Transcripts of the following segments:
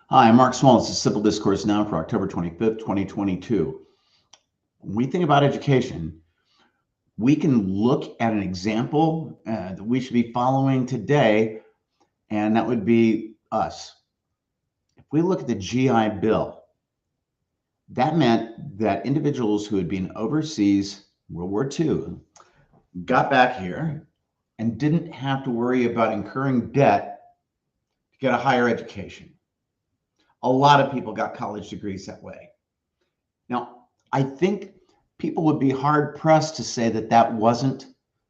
Hi, I'm Mark Small. This is Simple Discourse Now for October 25th, 2022. When we think about education, we can look at an example that we should be following today, and that would be us. If we look at the GI Bill, that meant that individuals who had been overseas in World War II got back here and didn't have to worry about incurring debt to get a higher education. A lot of people got college degrees that way. Now, I think people would be hard pressed to say that that wasn't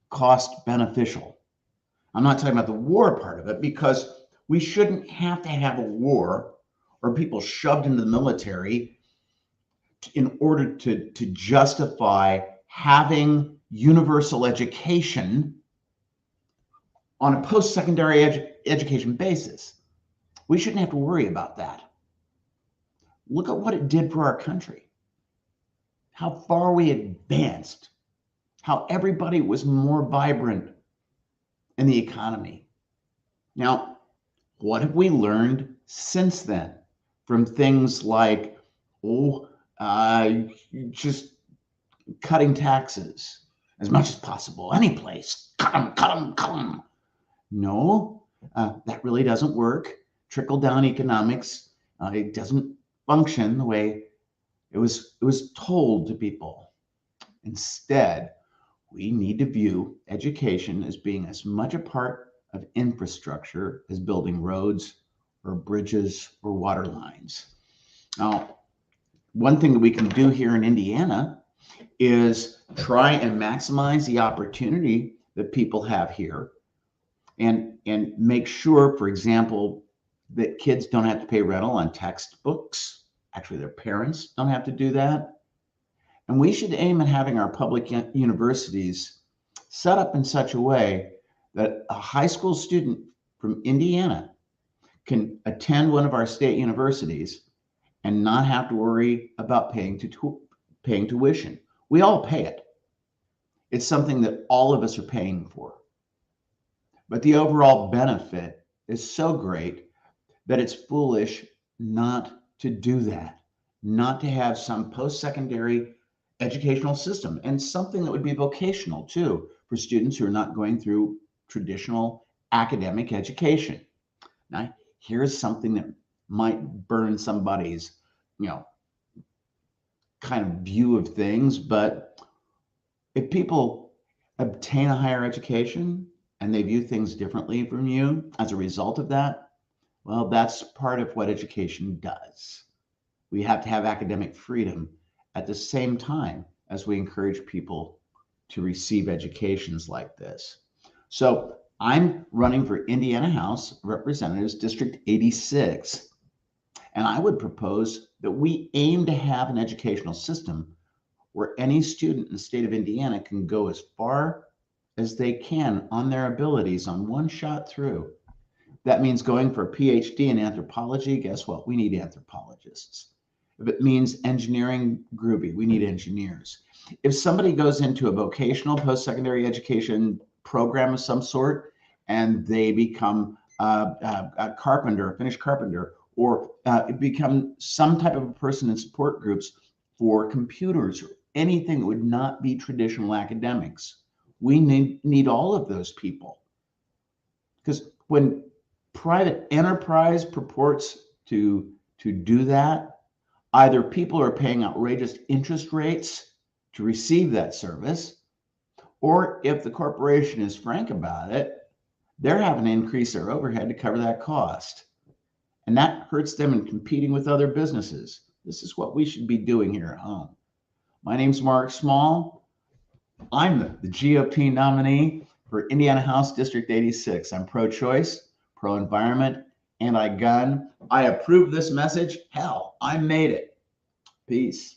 cost beneficial. I'm not talking about the war part of it because we shouldn't have to have a war or people shoved into the military in order to justify having universal education on a post-secondary education basis. We shouldn't have to worry about that. Look at what it did for our country, how far we advanced, how everybody was more vibrant in the economy. Now, what have we learned since then from things like, just cutting taxes as much as possible, any place, cut them, cut them, cut them. No, that really doesn't work. Trickle down economics, it doesn't function the way it was told to people. Instead, we need to view education as being as much a part of infrastructure as building roads or bridges or water lines. Now, one thing that we can do here in Indiana is try and maximize the opportunity that people have here and make sure, for example, that kids don't have to pay rental on textbooks. Actually, their parents don't have to do that. And we should aim at having our public universities set up in such a way that a high school student from Indiana can attend one of our state universities and not have to worry about paying tuition. We all pay it. It's something that all of us are paying for. But the overall benefit is so great that it's foolish not to do that, not to have some post-secondary educational system and something that would be vocational too for students who are not going through traditional academic education. Now, here's something that might burn somebody's, kind of view of things, but if people obtain a higher education and they view things differently from you as a result of that, well, that's part of what education does. We have to have academic freedom at the same time as we encourage people to receive educations like this. So I'm running for Indiana House of Representatives, District 86, and I would propose that we aim to have an educational system where any student in the state of Indiana can go as far as they can on their abilities on one shot through. That means going for a PhD in anthropology. Guess what? We need anthropologists. If it means engineering, groovy, we need engineers. If somebody goes into a vocational post-secondary education program of some sort and they become a carpenter, a finished carpenter, or become some type of a person in support groups for computers or anything that would not be traditional academics, we need all of those people. Because when private enterprise purports to do that, either people are paying outrageous interest rates to receive that service, or if the corporation is frank about it, they're having to increase their overhead to cover that cost. And that hurts them in competing with other businesses. This is what we should be doing here at home. My name's Mark Small. I'm the GOP nominee for Indiana House District 86. I'm pro-choice, pro-environment, anti-gun. I approve this message. Hell, I made it. Peace.